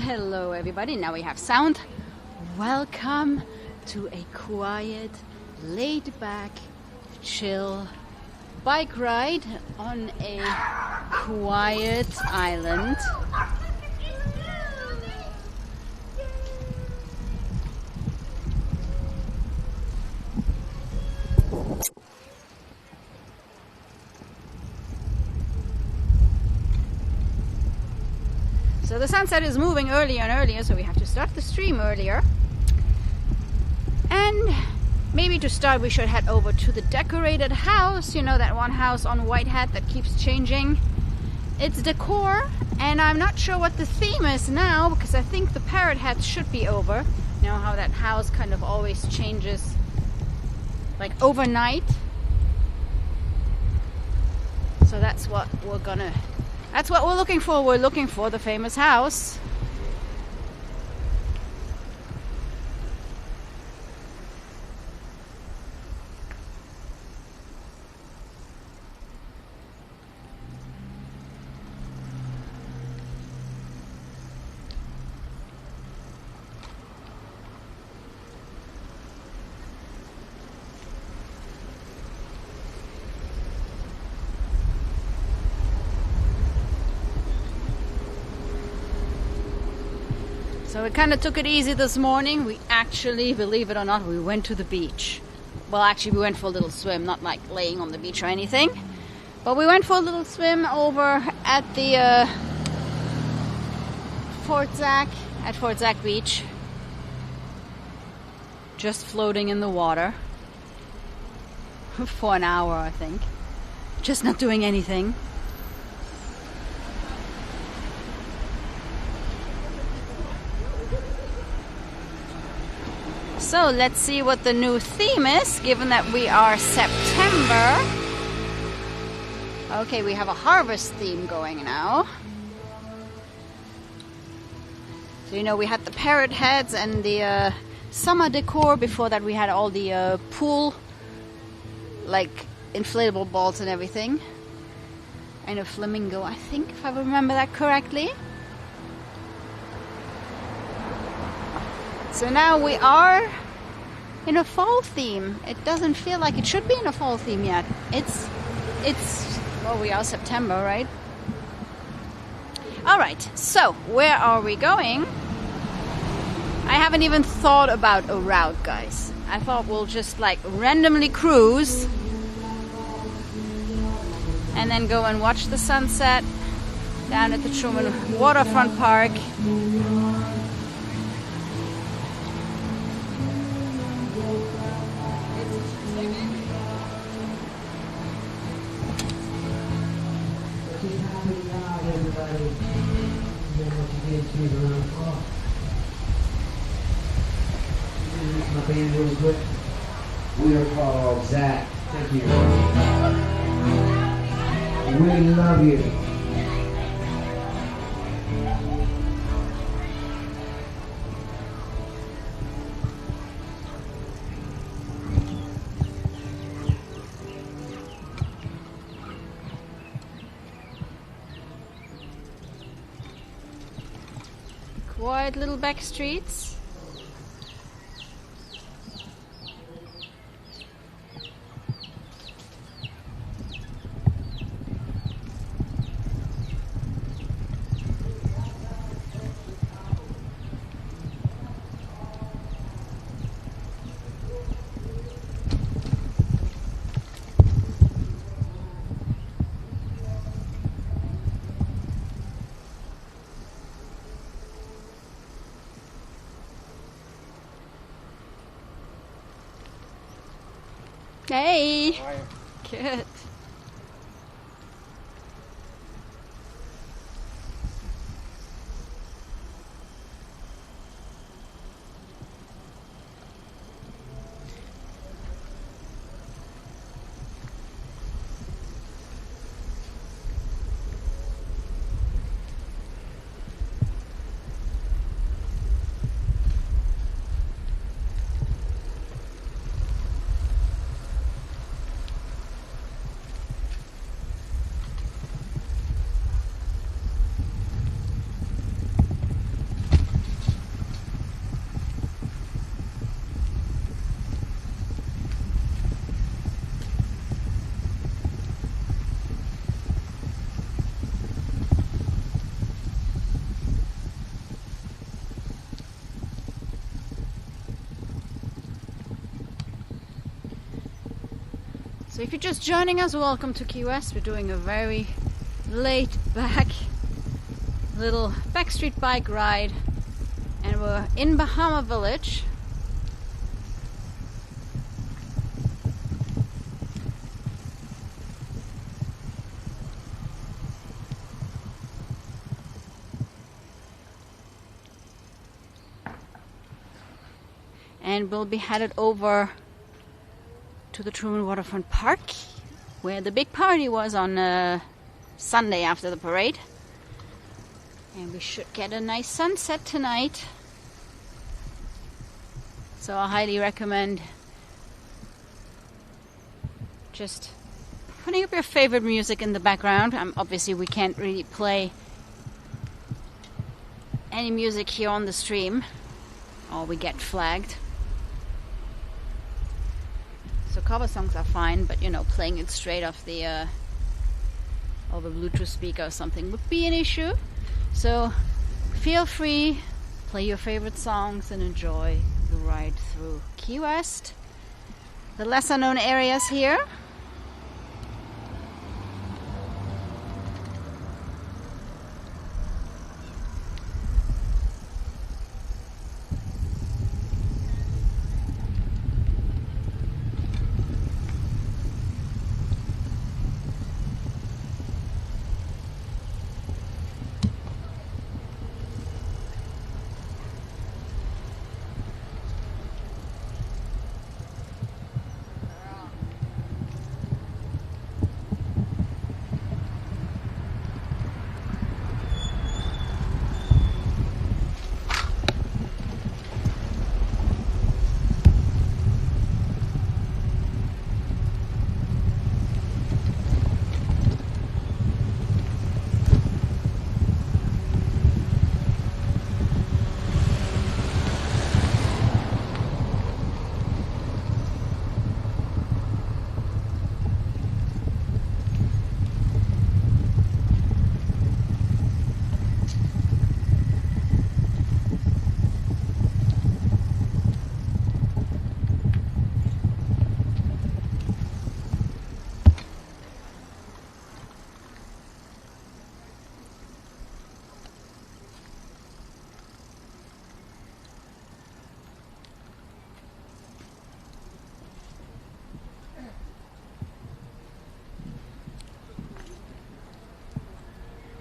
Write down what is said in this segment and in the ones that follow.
hello everybody. Now we have sound. Welcome to a quiet, laid-back, chill bike ride on a quiet island. So the sunset is moving earlier and earlier, so we have to start the stream earlier. And maybe to start we should head over to the decorated house. You know, that one house on Whitehead that keeps changing its decor. And I'm not sure what the theme is now, because I think the parrot heads should be over. You know how that house kind of always changes like overnight. So that's what we're looking for. We're looking for the famous house. So we kind of took it easy this morning. We actually, believe it or not, we went to the beach. Well, actually, we went for a little swim, not like laying on the beach or anything. But we went for a little swim over at the Fort Zac Beach. Just floating in the water for an hour, I think. Just not doing anything. So let's see what the new theme is, given that we are September. Okay, we have a harvest theme going now. So, you know, we had the parrot heads and the summer decor. Before that we had all the pool, like inflatable balls and everything. And a flamingo, I think, if I remember that correctly. So now we are in a fall theme. It doesn't feel like it should be in a fall theme yet. Well, we are September, right? Alright, so where are we going? I haven't even thought about a route, guys. I thought we'll just like randomly cruise and then go and watch the sunset down at the Truman Waterfront Park. My band real quick. We are called Zach. Thank you. We love you. Quiet little back streets. Hey! How are you? Good. So if you're just joining us, welcome to Key West. We're doing a very laid back little Backstreet bike ride, and we're in Bahama Village. And we'll be headed over to the Truman Waterfront Park, where the big party was on Sunday after the parade. And we should get a nice sunset tonight. So I highly recommend just putting up your favorite music in the background. Obviously we can't really play any music here on the stream, or we get flagged. So cover songs are fine, but you know, playing it straight off the Bluetooth speaker or something would be an issue. So feel free, play your favorite songs and enjoy the ride through Key West, the lesser known areas here.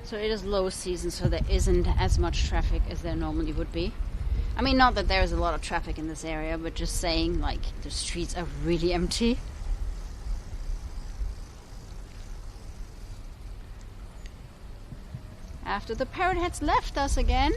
So it is low season, so there isn't as much traffic as there normally would be. I mean, not that there is a lot of traffic in this area, but just saying, like, the streets are really empty. After the parrot has left us again.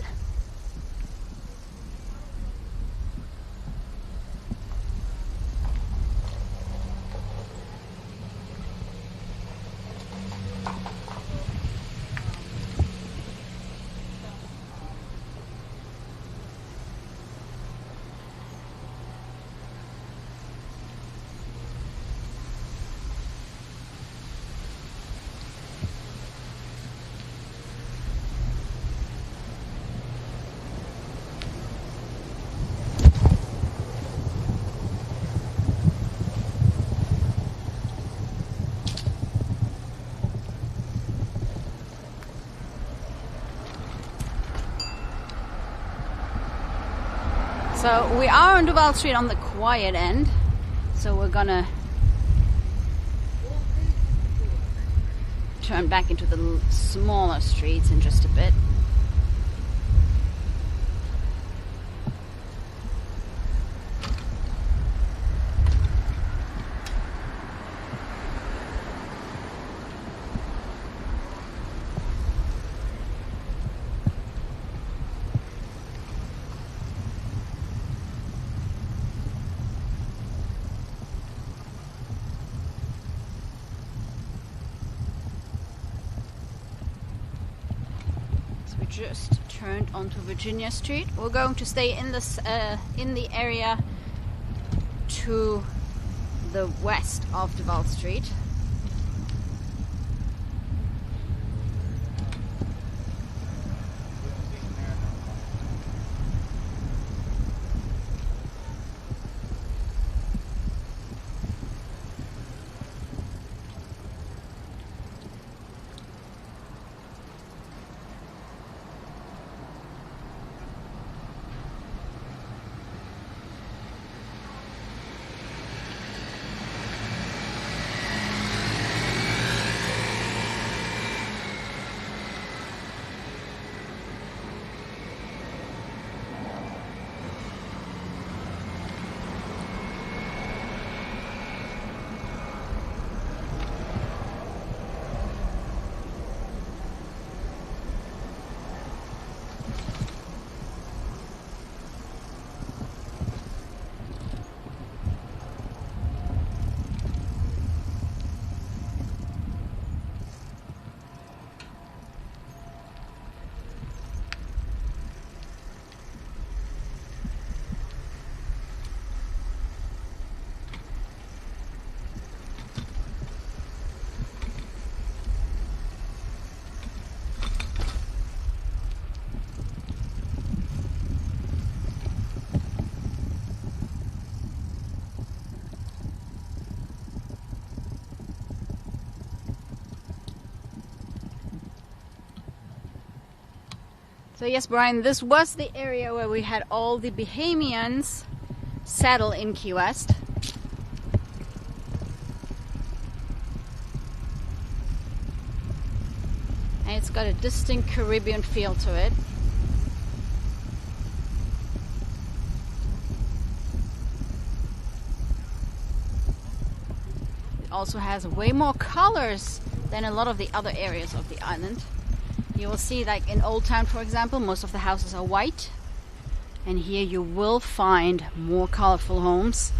So we are on Duval Street on the quiet end, so we're gonna turn back into the smaller streets in just a bit. Just turned onto Virginia Street. We're going to stay in this in the area to the west of Duval Street. So yes, Brian, this was the area where we had all the Bahamians settle in Key West. And it's got a distinct Caribbean feel to it. It also has way more colors than a lot of the other areas of the island. You will see, like in Old Town, for example, most of the houses are white. And here you will find more colorful homes.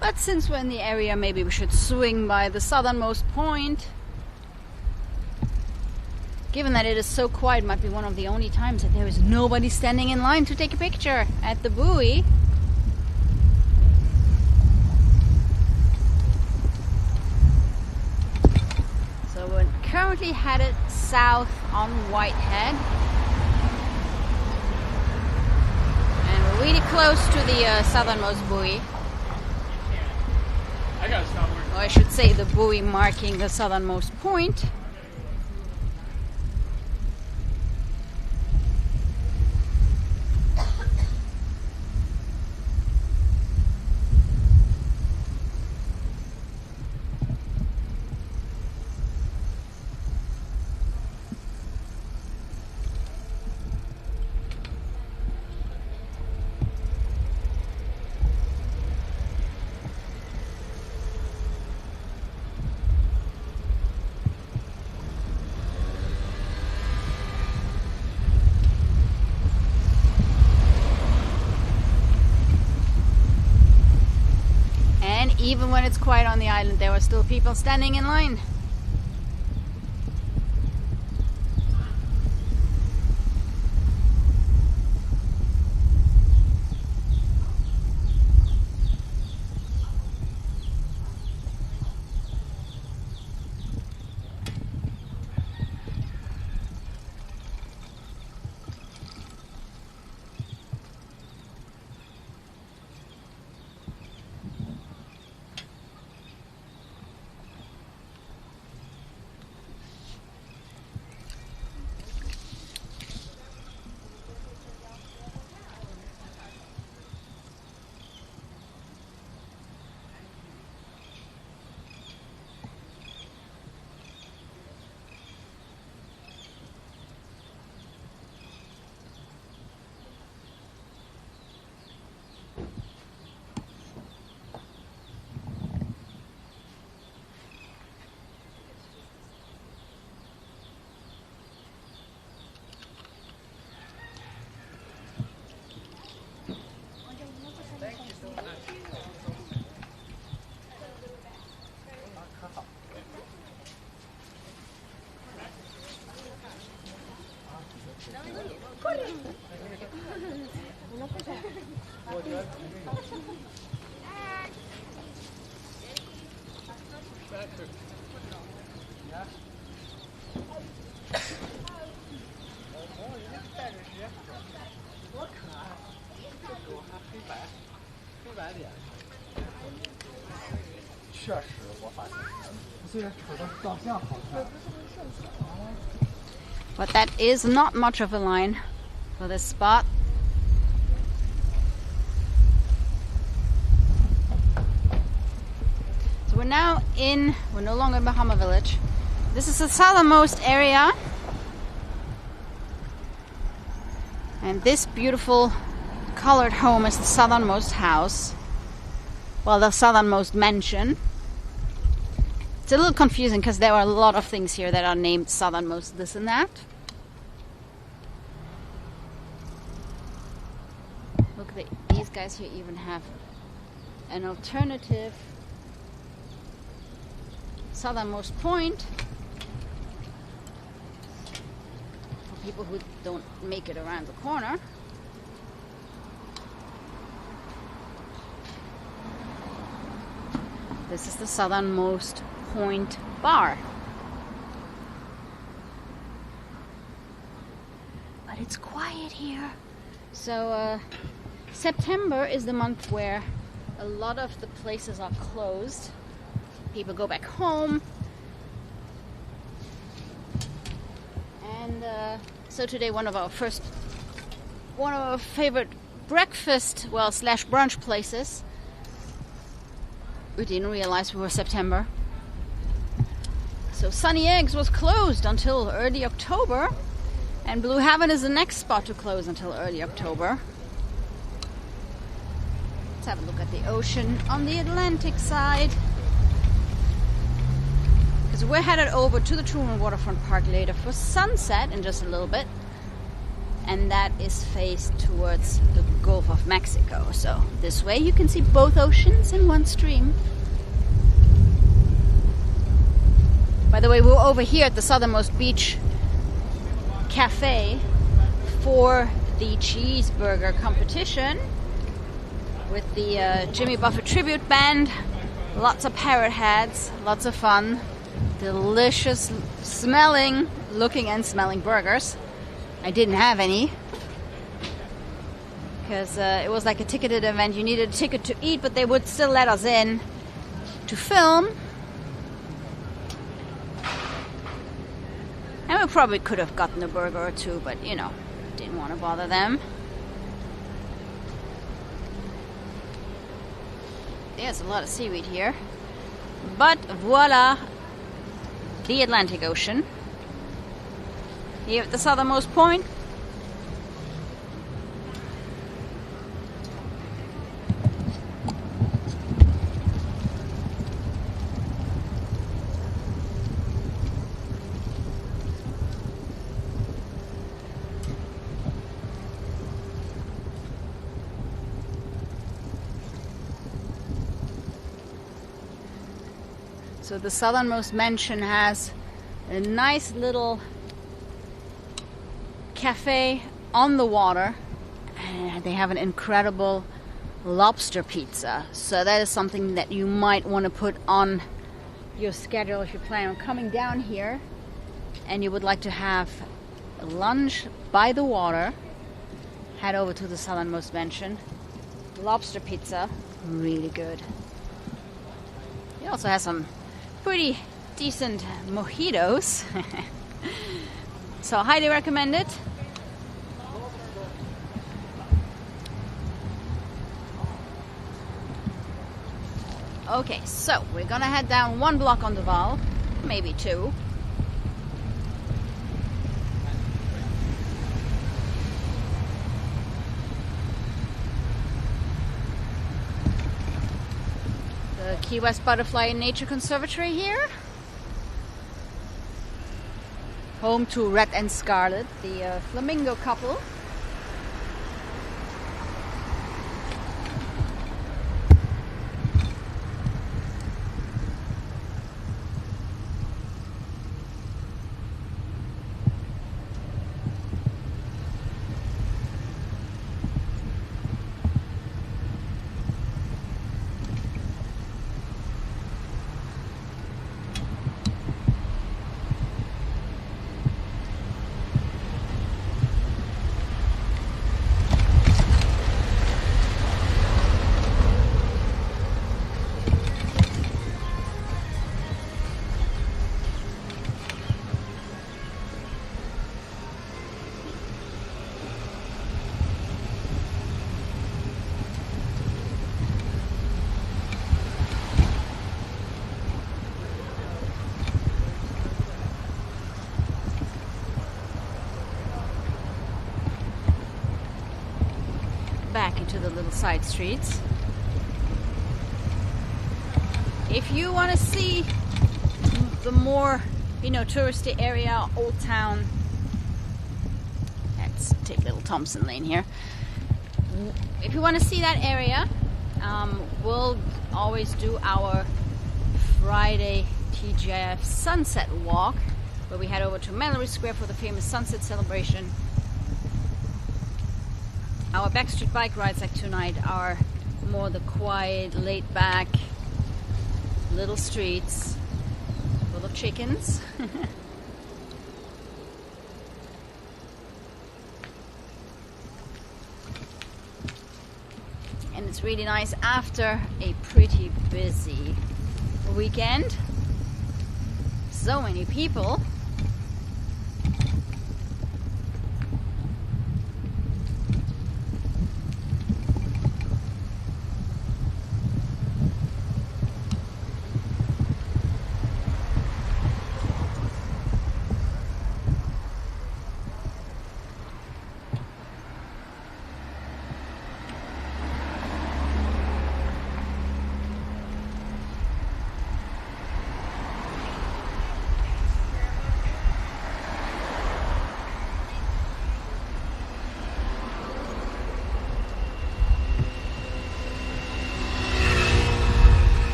But since we're in the area, maybe we should swing by the southernmost point. Given that it is so quiet, it might be one of the only times that there is nobody standing in line to take a picture at the buoy. So we're currently headed south on Whitehead. And we're really close to the southernmost buoy. Or I should say the buoy marking the southernmost point. Even when it's quiet on the island, there are still people standing in line. But that is not much of a line for this spot. So we're no longer in Bahama Village. This is the southernmost area. And this beautiful colored home is the southernmost house. Well, the southernmost mansion. It's a little confusing because there are a lot of things here that are named southernmost this and that. Look, these guys here even have an alternative southernmost point. For people who don't make it around the corner. This is the southernmost point bar. But it's quiet here. So September is the month where a lot of the places are closed. People go back home. And so today one of our favorite breakfast, well, slash brunch places. We didn't realize we were September. So Sunny Eggs was closed until early October. And Blue Heaven is the next spot to close until early October. Let's have a look at the ocean on the Atlantic side. Because we're headed over to the Truman Waterfront Park later for sunset in just a little bit. And that is faced towards the Gulf of Mexico. So this way you can see both oceans in one stream. By the way, we're over here at the Southernmost Beach Cafe for the cheeseburger competition with the Jimmy Buffett tribute band. Lots of parrot heads, lots of fun, delicious looking and smelling burgers. I didn't have any because it was like a ticketed event. You needed a ticket to eat, but they would still let us in to film. And we probably could have gotten a burger or two, but you know, didn't want to bother them. There's a lot of seaweed here. But voila, the Atlantic Ocean. Here at the southernmost point. So the southernmost mansion has a nice little cafe on the water, and they have an incredible lobster pizza. So that is something that you might want to put on your schedule if you plan on coming down here and you would like to have lunch by the water. Head over to the southernmost mansion. Lobster pizza, really good. It also has some pretty decent mojitos. So highly recommend it. Okay, so we're gonna head down one block on Duval, maybe two. The Key West Butterfly and Nature Conservatory here. Home to Red and Scarlet, the flamingo couple. Back into the little side streets. If you want to see the more, touristy area, Old Town, let's take Little Thompson Lane here. If you want to see that area, we'll always do our Friday TGIF Sunset Walk, where we head over to Mallory Square for the famous sunset celebration. Our Backstreet bike rides like tonight are more the quiet, laid-back little streets full of chickens. And it's really nice after a pretty busy weekend. So many people.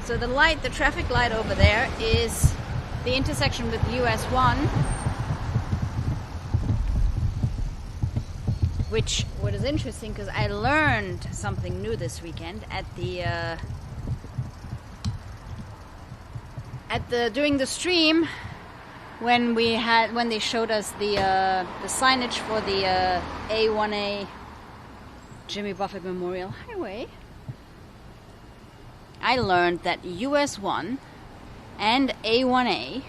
So the traffic light over there is the intersection with US 1, which what is interesting because I learned something new this weekend at the during the stream when they showed us the signage for the A1A Jimmy Buffett Memorial Highway. I learned that US 1 and A1A,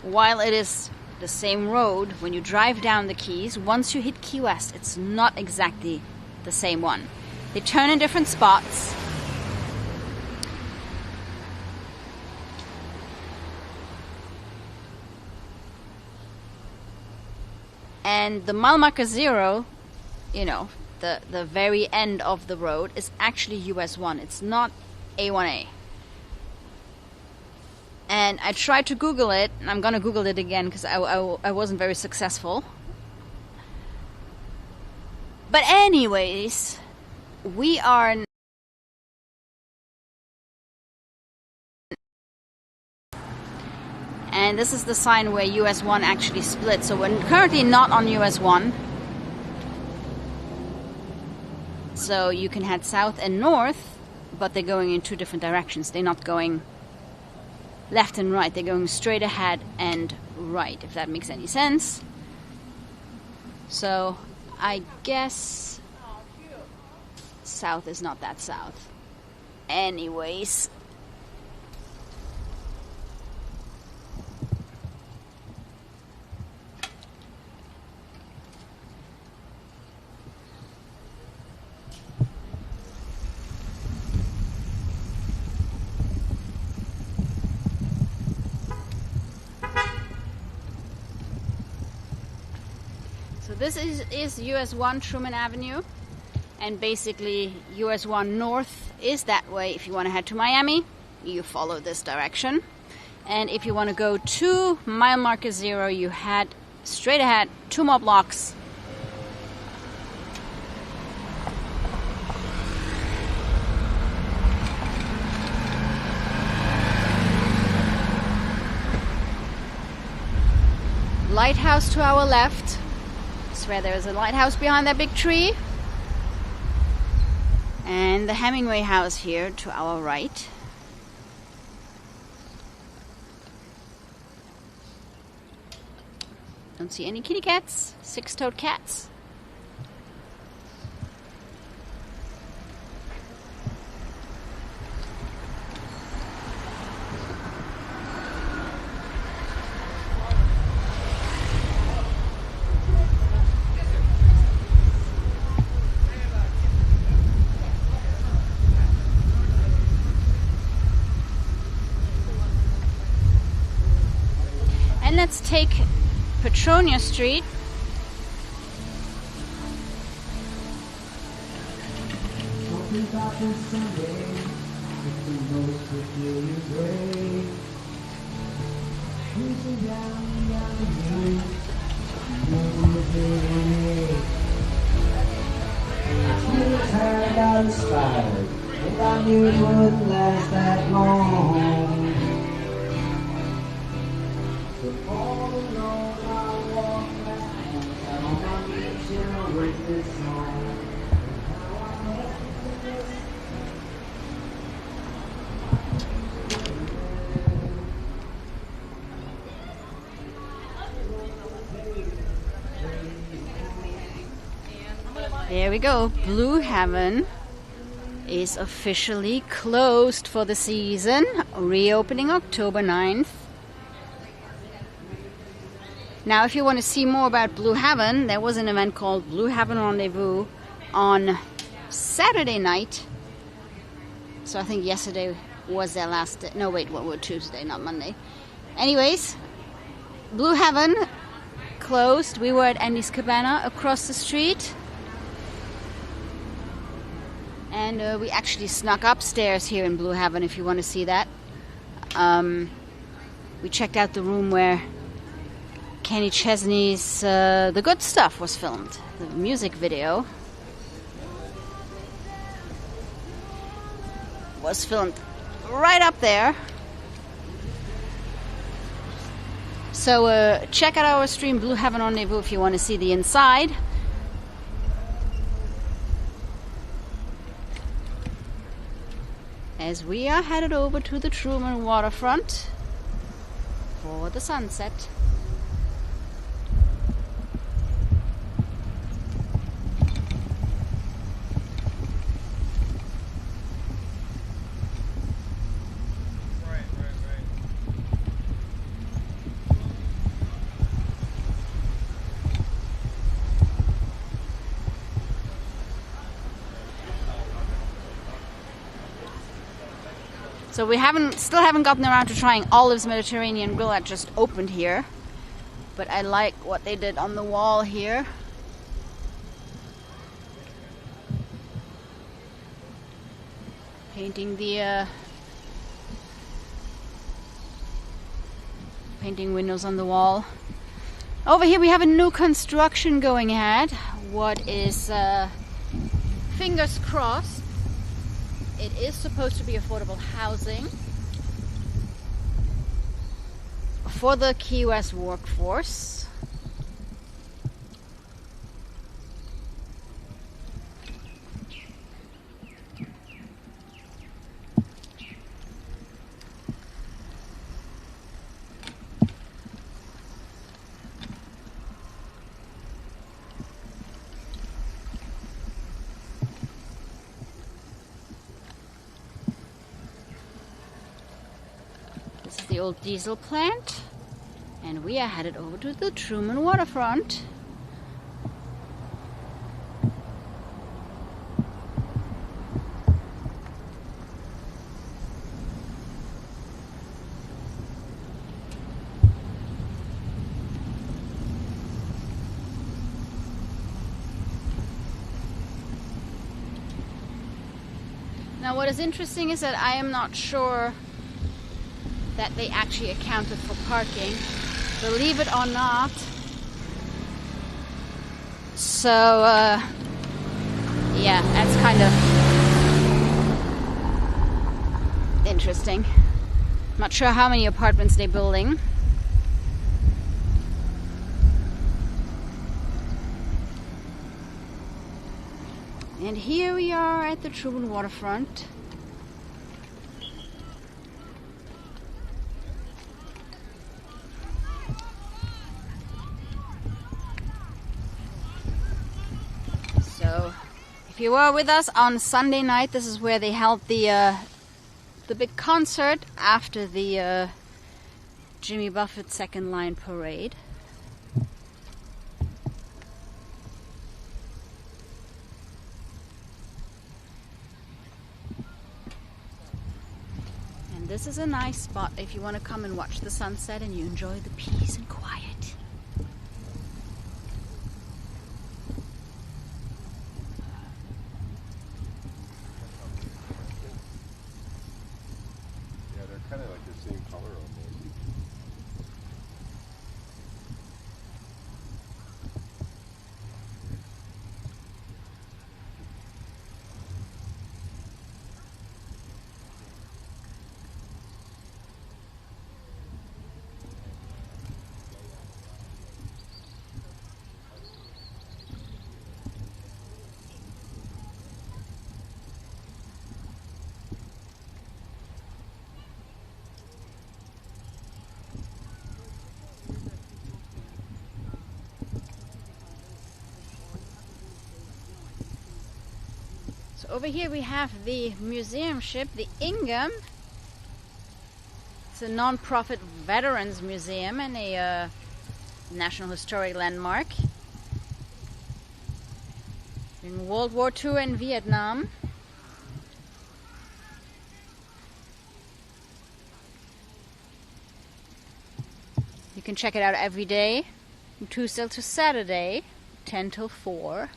while it is the same road, when you drive down the Keys, once you hit Key West, it's not exactly the same one. They turn in different spots. And the mile marker 0, you know, the very end of the road is actually US 1. It's not A1A. And I tried to Google it, and I'm gonna Google it again because I wasn't very successful. But anyways, we are and this is the sign where US 1 actually split. So we're currently not on US 1. So you can head south and north, but they're going in two different directions. They're not going left and right. They're going straight ahead and right, if that makes any sense. So I guess south is not that south. Anyways. This is US 1 Truman Avenue, and basically US 1 North is that way. If you want to head to Miami, you follow this direction, and if you want to go to mile marker 0, you head straight ahead 2 more blocks. Lighthouse to our left. Where there's a lighthouse behind that big tree, and the Hemingway house here to our right. Don't see any kitty cats, 6-toed cats. let's take Petronia Street. I got inspired, and I knew it wouldn't last that long. So all alone I walked back, and on my knees I wrote this song. There we go. Blue Heaven is officially closed for the season, reopening October 9th. Now, if you want to see more about Blue Heaven, there was an event called Blue Heaven Rendezvous on Saturday night. So I think yesterday was their last day. No, wait, what was Tuesday, not Monday. Anyways, Blue Heaven closed. We were at Andy's Cabana across the street. And we actually snuck upstairs here in Blue Heaven, if you want to see that. We checked out the room where Kenny Chesney's The Good Stuff was filmed, the music video. Was filmed right up there. So check out our stream, Blue Heaven Rendezvous, if you want to see the inside. As we are headed over to the Truman Waterfront for the sunset. So we still haven't gotten around to trying Olive's Mediterranean Grill that just opened here. But I like what they did on the wall here. Painting the painting windows on the wall. Over here we have a new construction going ahead. What is fingers crossed. It is supposed to be affordable housing for the Key West workforce. The old diesel plant, and we are headed over to the Truman Waterfront. Now what is interesting is that I am not sure that they actually accounted for parking, believe it or not. So yeah, that's kind of interesting. Not sure how many apartments they're building. And here we are at the Truman Waterfront. If you were with us on Sunday night, this is where they held the big concert after the Jimmy Buffett Second Line Parade. And this is a nice spot if you want to come and watch the sunset and you enjoy the peace and quiet. Yeah, they're kind of like the same color almost. So over here we have the museum ship, the Ingham. It's a non-profit veterans museum and a National Historic Landmark. In World War II and Vietnam. You can check it out every day, from Tuesday to Saturday, 10 till 4.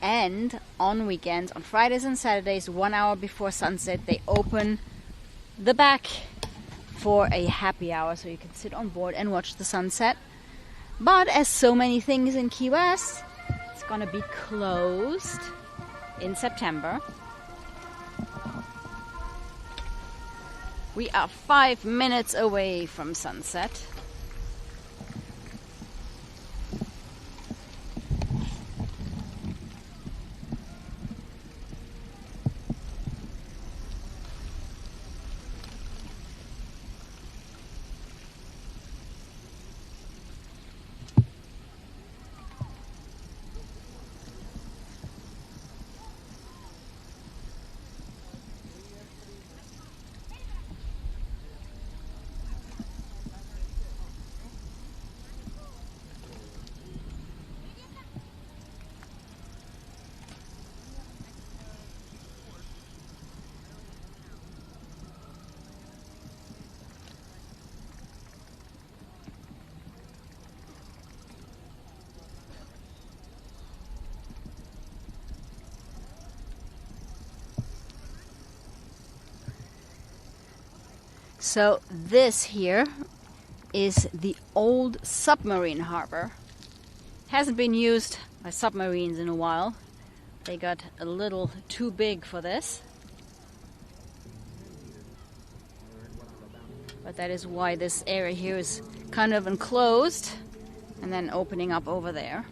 And on weekends, on Fridays and Saturdays, 1 hour before sunset, they open the back for a happy hour, so you can sit on board and watch the sunset. But as so many things in Key West, it's gonna be closed in September. We are 5 minutes away from sunset. So this here is the old submarine harbor. Hasn't been used by submarines in a while. They got a little too big for this. But that is why this area here is kind of enclosed and then opening up over there.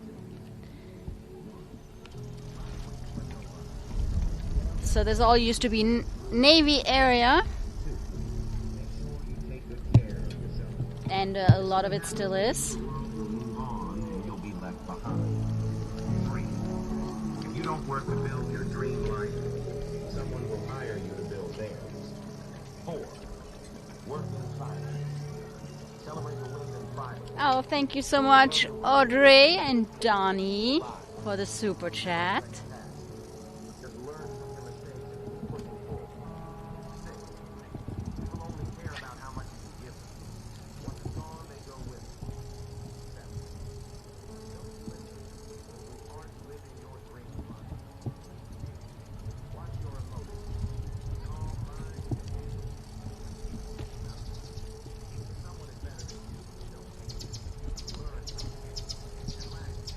So this all used to be Navy area. And a lot of it still is. You'll be left behind. 3. If you don't work to build your dream life, someone will hire you to build theirs. 4. Work in silence. Celebrate the wins in fire. Oh, thank you so much, Audrey and Donnie, for the super chat. Just learn from your mistakes and keep pushing forward. 6. People only care about how much you can give them. Once it's gone, they go with it. 7. Don't listen. You aren't living your dream life. Watch your emotions. Calm mind. If someone is better than you, don't learn from it. And last,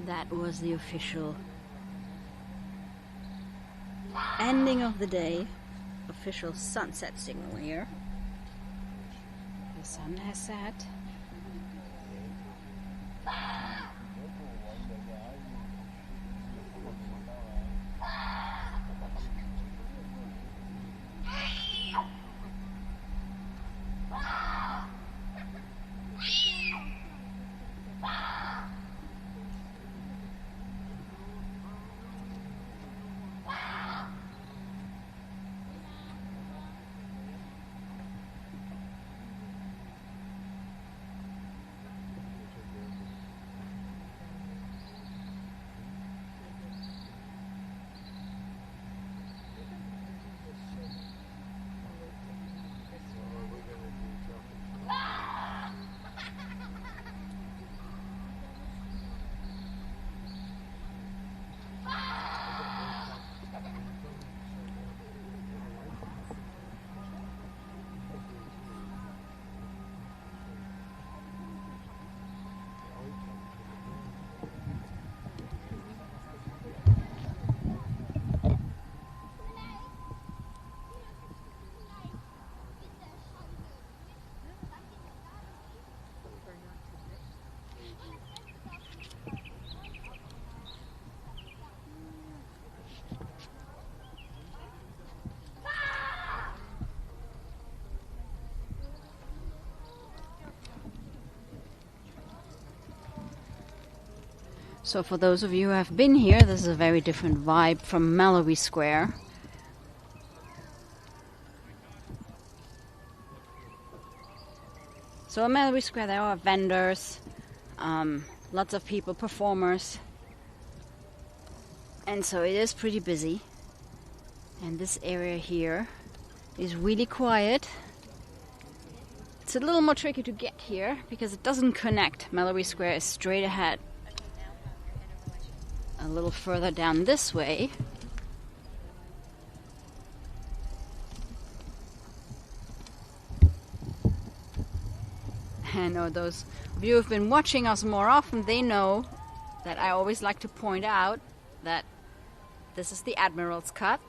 that was the official ending of the day. Official sunset signal here. The sun has set. So for those of you who have been here, this is a very different vibe from Mallory Square. So in Mallory Square there are vendors, lots of people, performers, and so it is pretty busy. And this area here is really quiet. It's a little more tricky to get here because it doesn't connect. Mallory Square is straight ahead. A little further down this way, I know those of you who've been watching us more often, they know that I always like to point out that this is the Admiral's Cut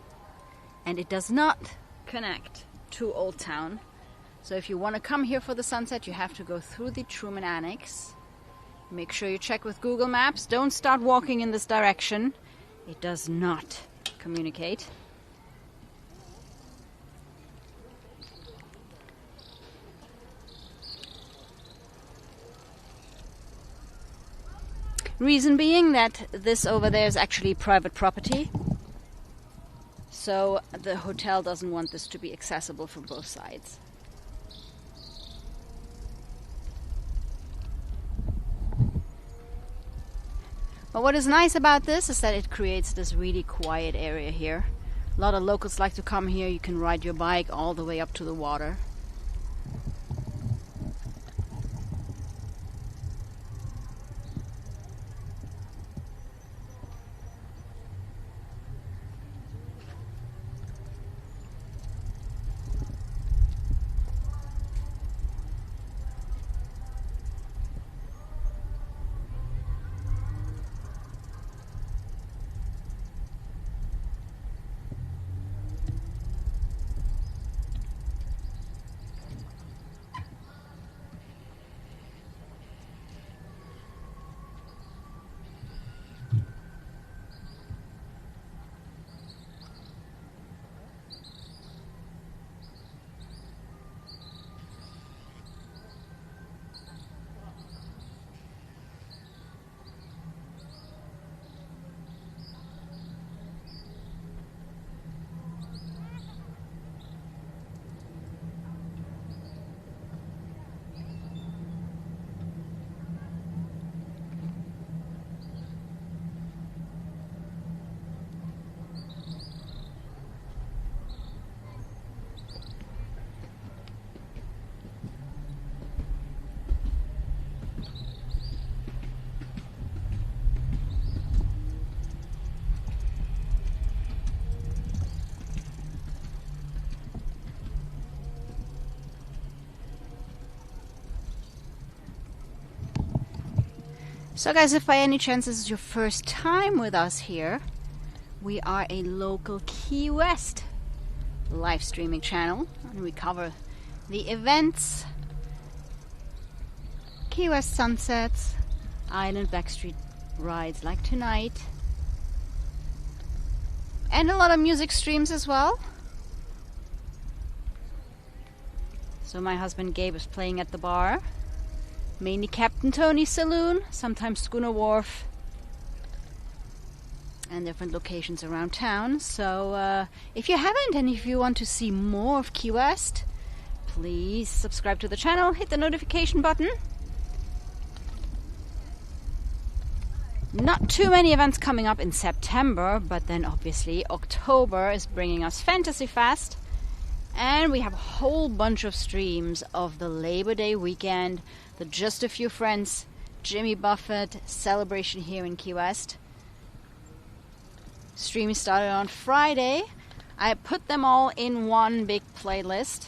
and it does not connect to Old Town. So if you want to come here for the sunset, you have to go through the Truman Annex. Make sure you check with Google Maps. Don't start walking in this direction. It does not communicate. Reason being that this over there is actually private property. So the hotel doesn't want this to be accessible from both sides. But what is nice about this is that it creates this really quiet area here. A lot of locals like to come here. You can ride your bike all the way up to the water. So guys, if by any chance this is your first time with us here, we are a local Key West live streaming channel, and we cover the events, Key West sunsets, island Backstreet rides like tonight, and a lot of music streams as well. So my husband Gabe is playing at the bar, mainly Captain Tony's Saloon, sometimes Schooner Wharf, and different locations around town. So if you haven't, and if you want to see more of Key West, please subscribe to the channel, hit the notification button. Not too many events coming up in September, but then obviously October is bringing us Fantasy Fest, and we have a whole bunch of streams of the Labor Day weekend, the Just a Few Friends Jimmy Buffett celebration here in Key West. Stream started on Friday. I put them all in one big playlist.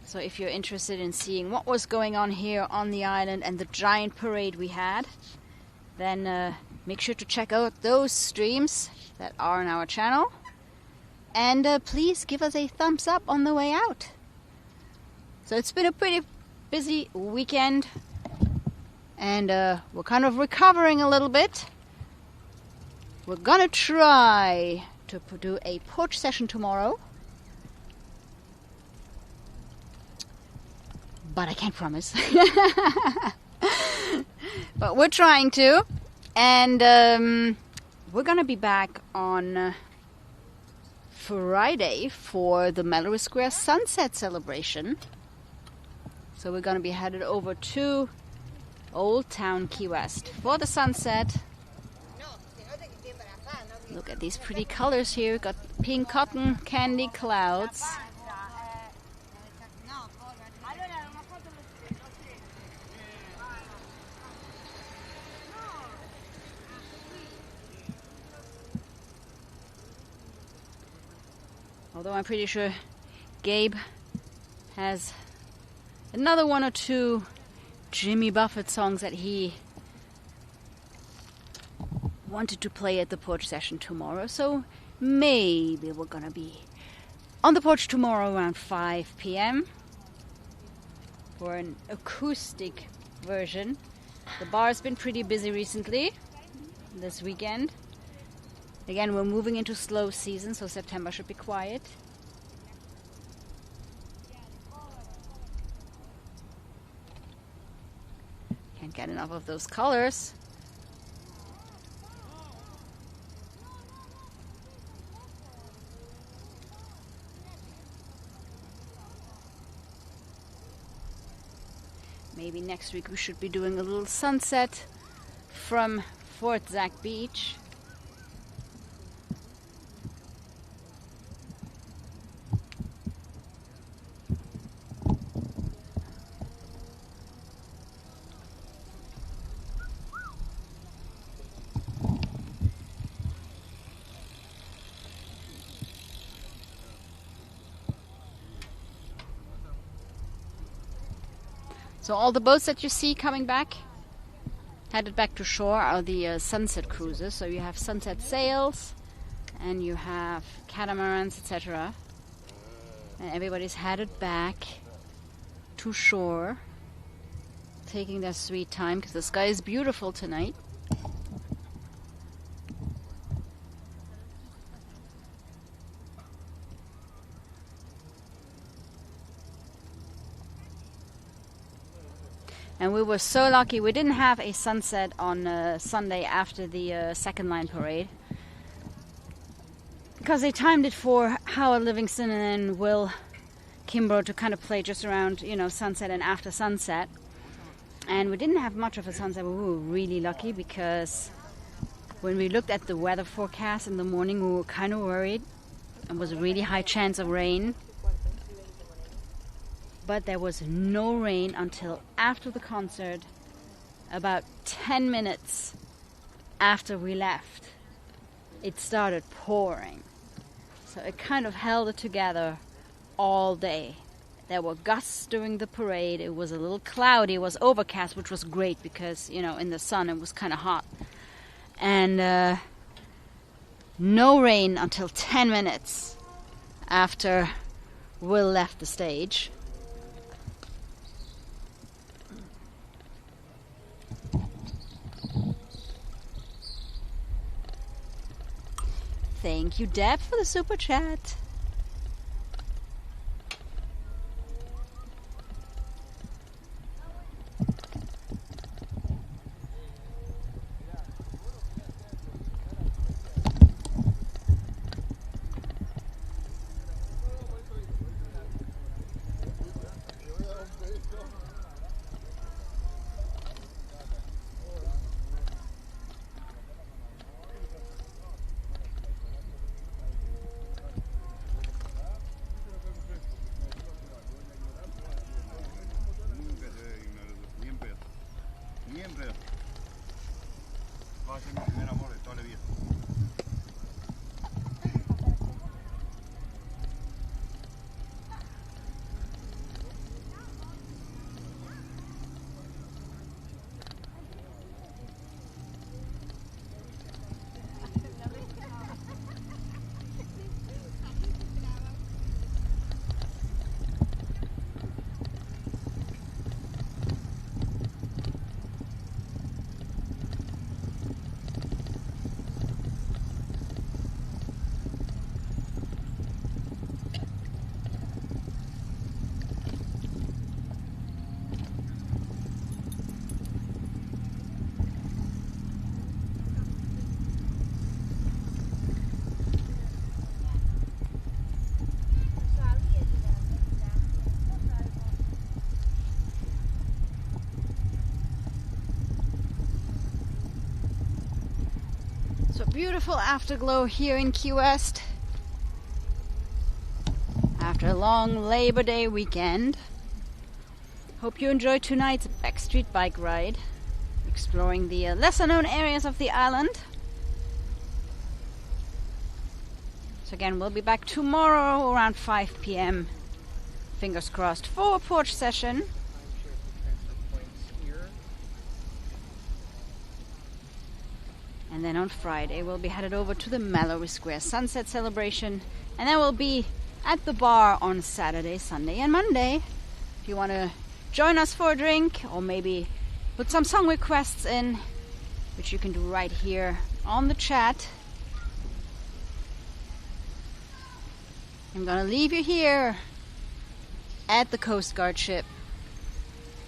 So if you're interested in seeing what was going on here on the island and the giant parade we had, then make sure to check out those streams that are on our channel. And please give us a thumbs up on the way out. So it's been a pretty busy weekend, and we're kind of recovering a little bit. We're gonna try to do a porch session tomorrow, but I can't promise. But we're trying to, and we're gonna be back on Friday for the Mallory Square Sunset Celebration. So we're gonna be headed over to Old Town Key West for the sunset. Look at these pretty colors here. We've got pink cotton candy clouds. Although I'm pretty sure Gabe has another one or two Jimmy Buffett songs that he wanted to play at the porch session tomorrow. So maybe we're gonna be on the porch tomorrow around 5 p.m. for an acoustic version. The bar's been pretty busy recently this weekend. Again, we're moving into slow season, so September should be quiet. Can't get enough of those colors. Maybe next week we should be doing a little sunset from Fort Zack Beach. So all the boats that you see coming back, headed back to shore, are the sunset cruises. So you have sunset sails, and you have catamarans, etc. And everybody's headed back to shore, taking their sweet time because the sky is beautiful tonight. And we were so lucky we didn't have a sunset on Sunday after the second line parade, because they timed it for Howard Livingston and Will Kimbrough to kind of play just around, sunset and after sunset. And we didn't have much of a sunset, but we were really lucky because when we looked at the weather forecast in the morning, we were kind of worried. It was a really high chance of rain. But there was no rain until after the concert, about 10 minutes after we left. It started pouring. So it kind of held it together all day. There were gusts during the parade. It was a little cloudy. It was overcast, which was great because, you know, in the sun it was kind of hot. And no rain until 10 minutes after Will left the stage. Thank you, Deb, for the super chat. So beautiful afterglow here in Key West after a long Labor Day weekend. Hope you enjoyed tonight's Backstreet bike ride, exploring the lesser known areas of the island. So again, we'll be back tomorrow around 5 p.m. Fingers crossed for a porch session. And then on Friday we'll be headed over to the Mallory Square Sunset Celebration, and then we'll be at the bar on Saturday, Sunday and Monday. If you want to join us for a drink or maybe put some song requests in, which you can do right here on the chat. I'm gonna leave you here at the Coast Guard ship,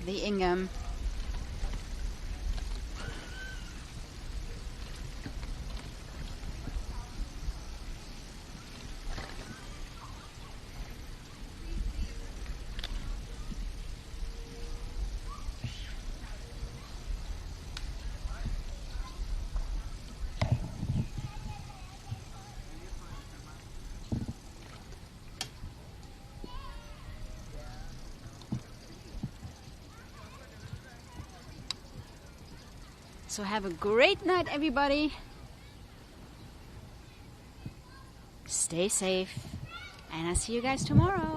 the Ingham. So have a great night, everybody. Stay safe, and I'll see you guys tomorrow.